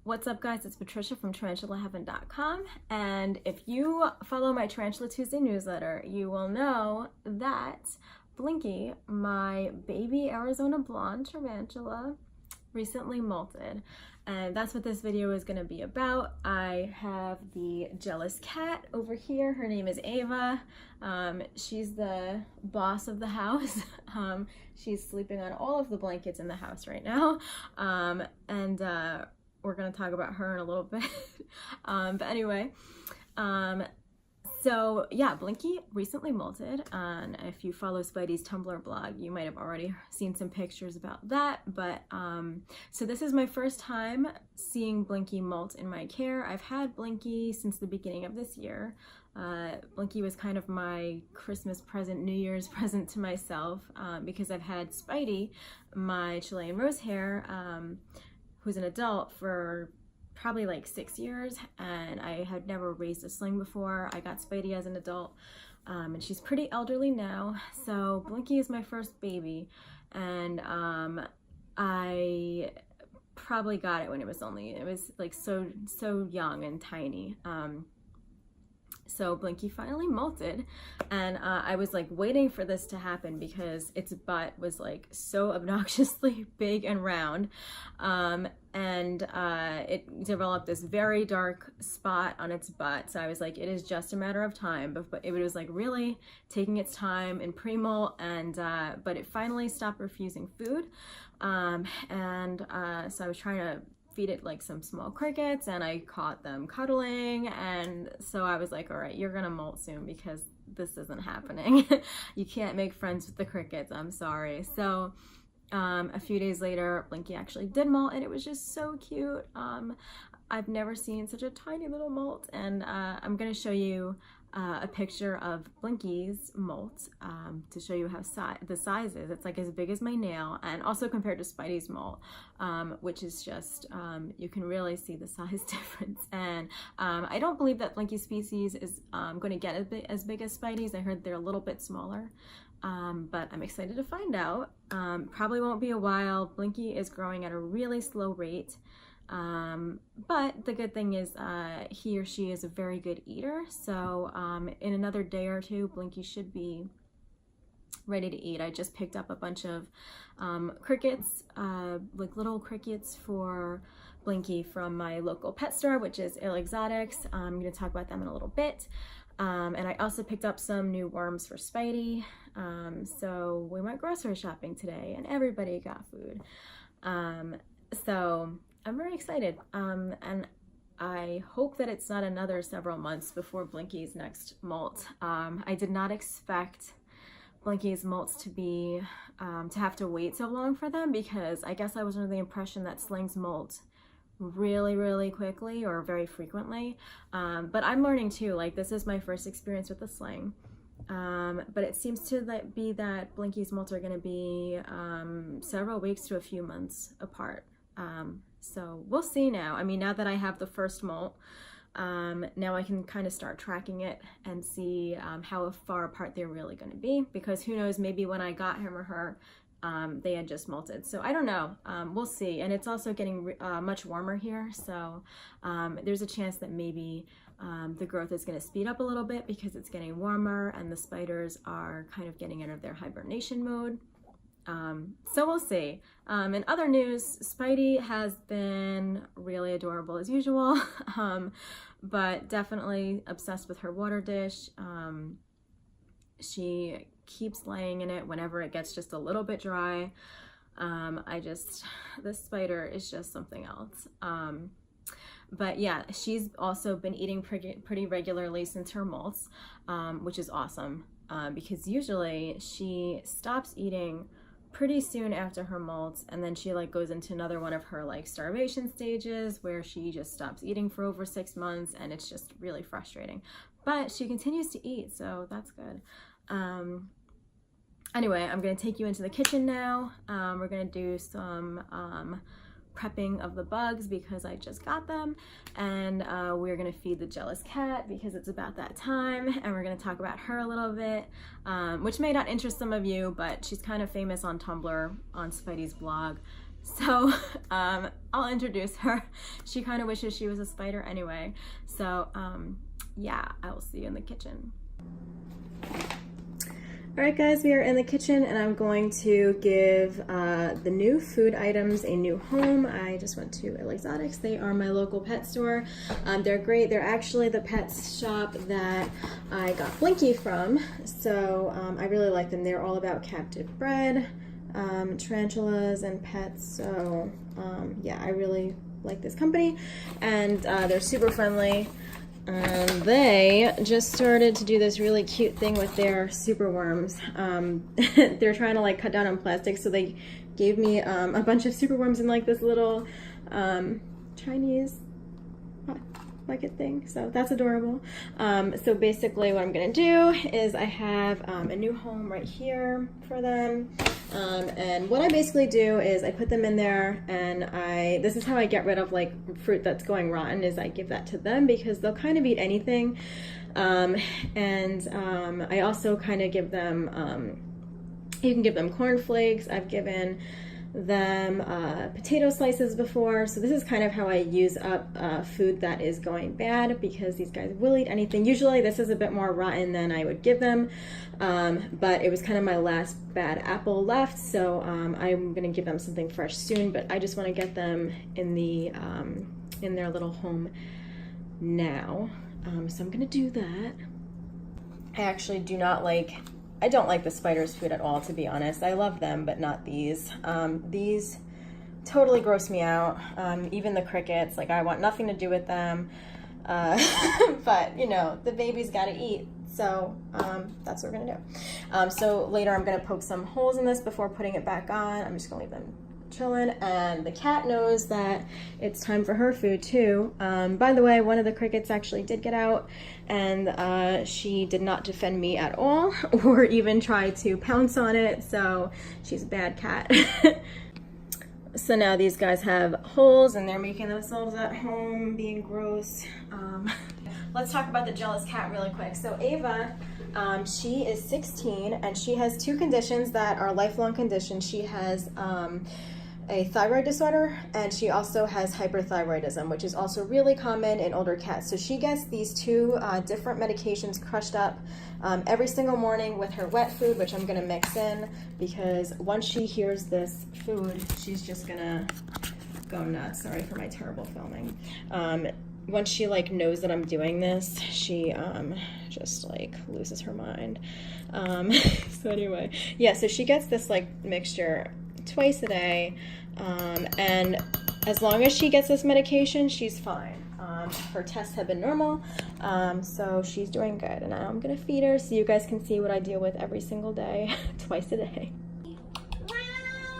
What's up, guys? It's Patricia from tarantulaheaven.com, and if you follow my Tarantula Tuesday newsletter, you will know that Blinky, my baby Arizona blonde tarantula, recently molted, and that's what this video is going to be about. I have the jealous cat over here. Her name is Ava. She's the boss of the house. She's sleeping on all of the blankets in the house right now, we're going to talk about her in a little bit. But anyway, so yeah, Blinky recently molted, and if you follow Spidey's Tumblr blog, you might have already seen some pictures about that. But so this is my first time seeing Blinky molt in my care. I've had Blinky since the beginning of this year. Blinky was kind of my Christmas present, New Year's present to myself, because I've had Spidey, my Chilean rose hair, who's an adult, for probably like 6 years, and I had never raised a sling before. I got Spidey as an adult, and she's pretty elderly now, so Blinky is my first baby, and I probably got it when it was like so young and tiny. So Blinky finally molted, and I was like waiting for this to happen because its butt was like so obnoxiously big and round, and it developed this very dark spot on its butt. So I was like, it is just a matter of time, but it was like really taking its time in pre-molt, and but it finally stopped refusing food, so I was trying to feed it like some small crickets, and I caught them cuddling, and so I was like, all right, you're gonna molt soon because this isn't happening. You can't make friends with the crickets, I'm sorry. So a few days later, Blinky actually did molt, and it was just so cute. I've never seen such a tiny little molt, and I'm gonna show you a picture of Blinky's molt to show you how the size is. It's like as big as my nail, and also compared to Spidey's molt, which is just, you can really see the size difference. And I don't believe that Blinky's species is going to get as big as Spidey's. I heard they're a little bit smaller, but I'm excited to find out. Probably won't be a while. Blinky is growing at a really slow rate. But the good thing is he or she is a very good eater, so in another day or two, Blinky should be ready to eat. I just picked up a bunch of crickets, like little crickets for Blinky from my local pet store, which is Il Exotics. I'm going to talk about them in a little bit. And I also picked up some new worms for Spidey. So we went grocery shopping today, and everybody got food. So I'm very excited, and I hope that it's not another several months before Blinky's next molt. I did not expect Blinky's molts to be to have to wait so long for them, because I guess I was under the impression that slings molt really quickly or very frequently, but I'm learning too. Like, this is my first experience with the sling, but it seems to be that Blinky's molts are going to be several weeks to a few months apart. So we'll see now. I mean, now that I have the first molt, now I can kind of start tracking it and see how far apart they're really going to be, because who knows, maybe when I got him or her, they had just molted. So I don't know. We'll see. And it's also getting much warmer here, so there's a chance that maybe the growth is going to speed up a little bit because it's getting warmer and the spiders are kind of getting out of their hibernation mode. So we'll see. In other news, Spidey has been really adorable as usual, but definitely obsessed with her water dish. She keeps laying in it whenever it gets just a little bit dry. This spider is just something else. But yeah, she's also been eating pretty regularly since her molts, which is awesome, because usually she stops eating pretty soon after her molts, and then she like goes into another one of her like starvation stages where she just stops eating for over 6 months, and it's just really frustrating. But she continues to eat, so that's good. Anyway, I'm gonna take you into the kitchen now. We're gonna do some prepping of the bugs because I just got them, and we're gonna feed the jealous cat because it's about that time, and we're gonna talk about her a little bit, which may not interest some of you, but she's kind of famous on Tumblr, on Spidey's blog, So I'll introduce her. She kind of wishes she was a spider anyway. So yeah, I will see you in the kitchen. All right guys, we are in the kitchen and I'm going to give the new food items a new home. I just went to Exotics. They are my local pet store. They're great. They're actually the pet shop that I got Blinky from. So I really like them. They're all about captive bred, tarantulas and pets. So yeah, I really like this company and they're super friendly. And they just started to do this really cute thing with their super worms. They're trying to like cut down on plastic, so they gave me a bunch of super worms in like this little Chinese bucket thing. So that's adorable. So basically what I'm gonna do is I have a new home right here for them. And what I basically do is I put them in there and this is how I get rid of like fruit that's going rotten, is I give that to them because they'll kind of eat anything. I also kind of give them, you can give them cornflakes. I've given them potato slices before. So this is kind of how I use up food that is going bad, because these guys will eat anything. Usually this is a bit more rotten than I would give them, but it was kind of my last bad apple left, so I'm gonna give them something fresh soon, but I just want to get them in their little home now. So I'm gonna do that. I actually I don't like the spiders' food at all, to be honest. I love them, but not these. These totally gross me out. Even the crickets, like I want nothing to do with them. But you know, the baby's gotta eat. So that's what we're gonna do. So later I'm gonna poke some holes in this before putting it back on. I'm just gonna leave them chilling, and the cat knows that it's time for her food too. By the way, one of the crickets actually did get out, and she did not defend me at all or even try to pounce on it, so she's a bad cat. So now these guys have holes and they're making themselves at home, being gross. Let's talk about the jealous cat really quick. So Ava, she is 16 and she has two conditions that are lifelong conditions. She has a thyroid disorder, and she also has hyperthyroidism, which is also really common in older cats. So she gets these two different medications crushed up every single morning with her wet food, which I'm gonna mix in, because once she hears this food, she's just gonna go nuts. Sorry for my terrible filming. Once she like knows that I'm doing this, she just like loses her mind. So anyway, yeah, so she gets this like mixture twice a day, and as long as she gets this medication, she's fine. Her tests have been normal, so she's doing good, and I'm gonna feed her so you guys can see what I deal with every single day, twice a day.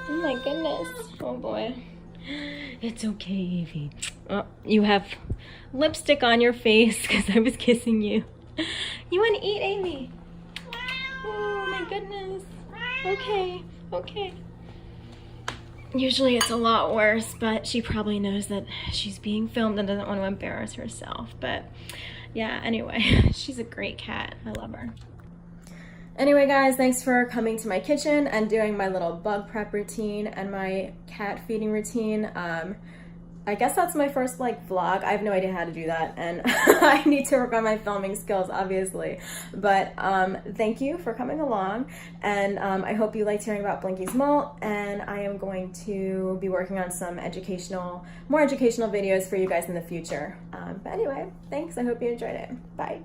Oh my goodness, oh boy. It's okay, Evie. Oh, you have lipstick on your face because I was kissing you. You want to eat, Evie? Oh my goodness. Okay, okay. Usually it's a lot worse, but she probably knows that she's being filmed and doesn't want to embarrass herself. But yeah, anyway, she's a great cat. I love her. Anyway, guys, thanks for coming to my kitchen and doing my little bug prep routine and my cat feeding routine. I guess that's my first like vlog. I have no idea how to do that, and I need to work on my filming skills, obviously. But thank you for coming along, and I hope you liked hearing about Blinky's molt, and I am going to be working on some more educational videos for you guys in the future. But anyway, thanks. I hope you enjoyed it. Bye.